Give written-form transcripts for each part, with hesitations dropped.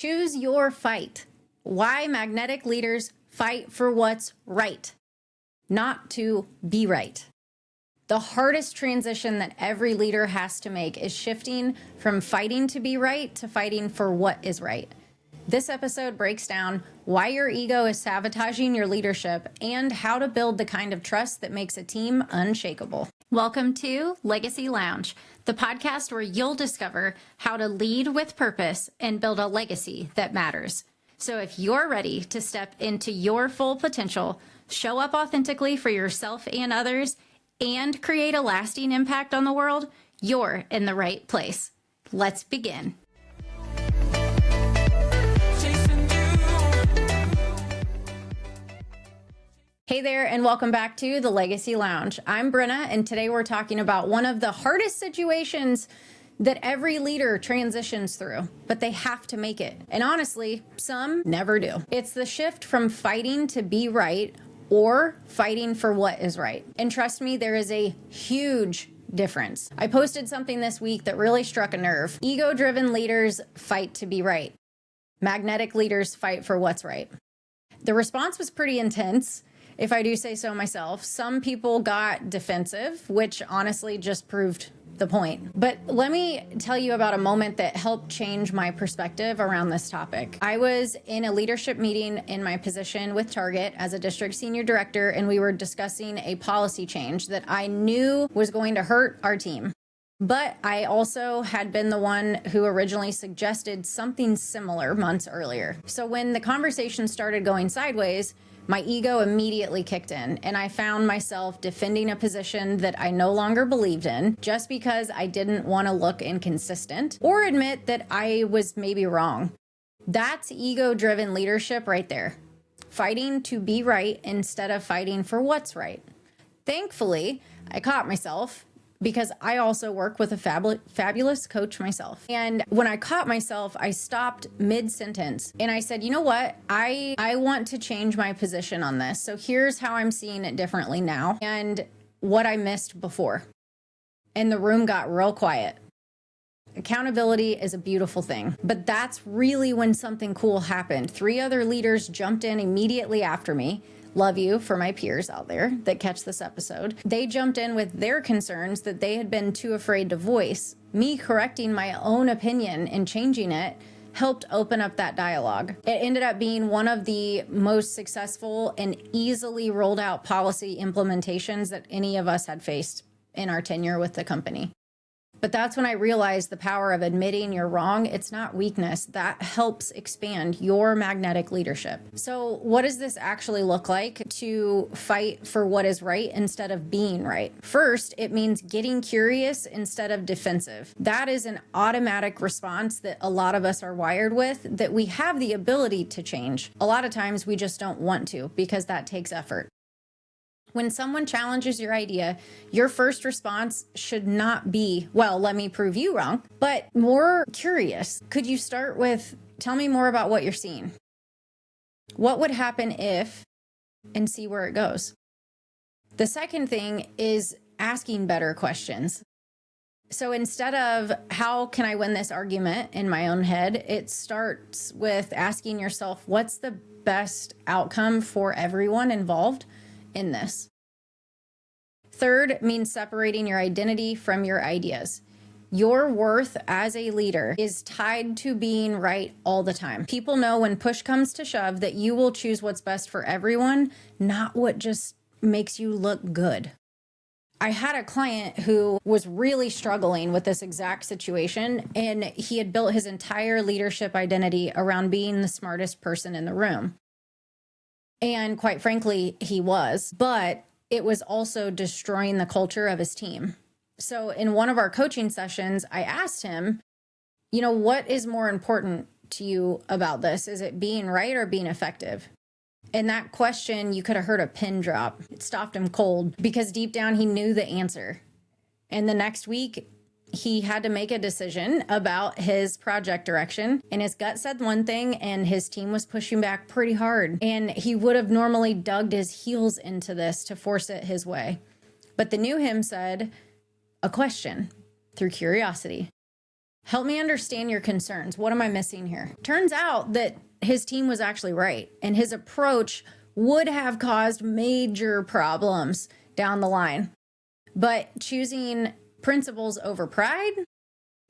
Choose your fight. Why magnetic leaders fight for what's right, not to be right. The hardest transition that every leader has to make is shifting from fighting to be right to fighting for what is right. This episode breaks down why your ego is sabotaging your leadership and how to build the kind of trust that makes a team unshakable. Welcome to Legacy Lounge, the podcast where you'll discover how to lead with purpose and build a legacy that matters. So if you're ready to step into your full potential, show up authentically for yourself and others, and create a lasting impact on the world, you're in the right place. Let's begin. Hey there, and welcome back to the Legacy Lounge. I'm Brin'na, and today we're talking about one of the hardest situations that every leader transitions through, but they have to make it. And honestly, some never do. It's the shift from fighting to be right or fighting for what is right. And trust me, there is a huge difference. I posted something this week that really struck a nerve. Ego-driven leaders fight to be right. Magnetic leaders fight for what's right. The response was pretty intense, if I do say so myself. Some people got defensive, which honestly just proved the point. But let me tell you about a moment that helped change my perspective around this topic. I was in a leadership meeting in my position with Target as a district senior director, and we were discussing a policy change that I knew was going to hurt our team. But I also had been the one who originally suggested something similar months earlier. So when the conversation started going sideways, my ego immediately kicked in, and I found myself defending a position that I no longer believed in just because I didn't want to look inconsistent or admit that I was maybe wrong. That's ego-driven leadership right there. Fighting to be right instead of fighting for what's right. Thankfully, I caught myself because I also work with a fabulous coach myself. And when I caught myself, I stopped mid-sentence and I said, you know what? I want to change my position on this. So here's how I'm seeing it differently now and what I missed before. And the room got real quiet. Accountability is a beautiful thing, but that's really when something cool happened. 3 other leaders jumped in immediately after me. Love you for my peers out there that catch this episode. They jumped in with their concerns that they had been too afraid to voice. Me correcting my own opinion and changing it helped open up that dialogue. It ended up being one of the most successful and easily rolled out policy implementations that any of us had faced in our tenure with the company. But that's when I realized the power of admitting you're wrong. It's not weakness. That helps expand your magnetic leadership. So what does this actually look like to fight for what is right instead of being right? First, it means getting curious instead of defensive. That is an automatic response that a lot of us are wired with, that we have the ability to change. A lot of times we just don't want to because that takes effort. When someone challenges your idea, your first response should not be, well, let me prove you wrong, but more curious. Could you start with, tell me more about what you're seeing? What would happen if, and see where it goes. The second thing is asking better questions. So instead of how can I win this argument in my own head, it starts with asking yourself, what's the best outcome for everyone involved in this? Third means separating your identity from your ideas. Your worth as a leader is tied to being right all the time. People know when push comes to shove that you will choose what's best for everyone, not what just makes you look good. I had a client who was really struggling with this exact situation, and he had built his entire leadership identity around being the smartest person in the room. And quite frankly, he was, but it was also destroying the culture of his team. So in one of our coaching sessions, I asked him, what is more important to you about this? Is it being right or being effective? And that question, you could have heard a pin drop. It stopped him cold because deep down he knew the answer. And the next week, he had to make a decision about his project direction, and his gut said one thing and his team was pushing back pretty hard. And he would have normally dug his heels into this to force it his way. But the new him said a question through curiosity. Help me understand your concerns. What am I missing here? Turns out that his team was actually right, and his approach would have caused major problems down the line. But choosing principles over pride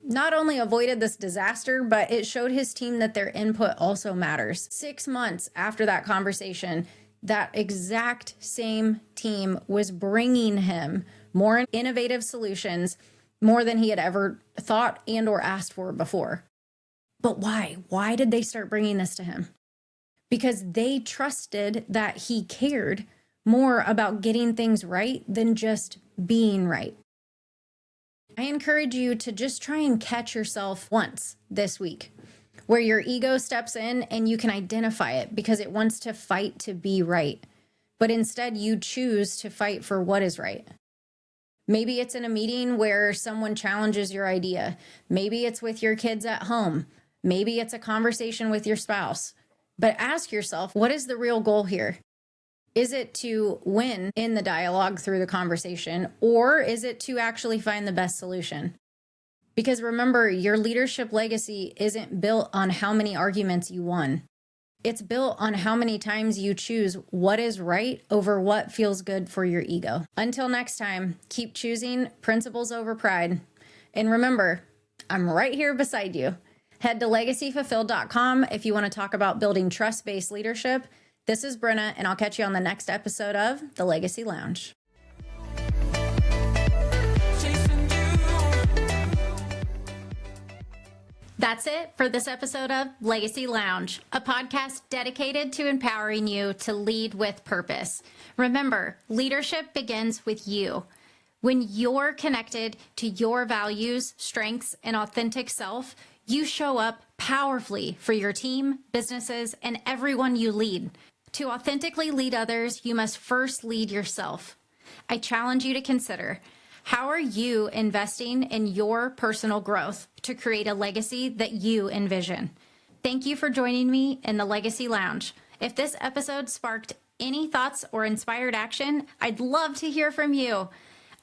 not only avoided this disaster, but it showed his team that their input also matters. 6 months after that conversation, that exact same team was bringing him more innovative solutions, more than he had ever thought and or asked for before. But why? Why did they start bringing this to him? Because they trusted that he cared more about getting things right than just being right. I encourage you to just try and catch yourself once this week, where your ego steps in and you can identify it because it wants to fight to be right. But instead, you choose to fight for what is right. Maybe it's in a meeting where someone challenges your idea. Maybe it's with your kids at home. Maybe it's a conversation with your spouse. But ask yourself, what is the real goal here? Is it to win in the dialogue through the conversation, or is it to actually find the best solution? Because remember, your leadership legacy isn't built on how many arguments you won. It's built on how many times you choose what is right over what feels good for your ego. Until next time, keep choosing principles over pride. And remember, I'm right here beside you. Head to legacyfulfilled.com if you want to talk about building trust-based leadership. This is Brin'na, and I'll catch you on the next episode of The Legacy Lounge. That's it for this episode of Legacy Lounge, a podcast dedicated to empowering you to lead with purpose. Remember, leadership begins with you. When you're connected to your values, strengths, and authentic self, you show up powerfully for your team, businesses, and everyone you lead. To authentically lead others, you must first lead yourself. I challenge you to consider, how are you investing in your personal growth to create a legacy that you envision? Thank you for joining me in the Legacy Lounge. If this episode sparked any thoughts or inspired action, I'd love to hear from you.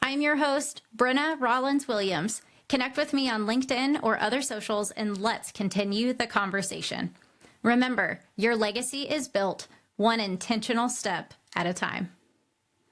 I'm your host, Brin'na Rollins-Williams. Connect with me on LinkedIn or other socials, and let's continue the conversation. Remember, your legacy is built one intentional step at a time.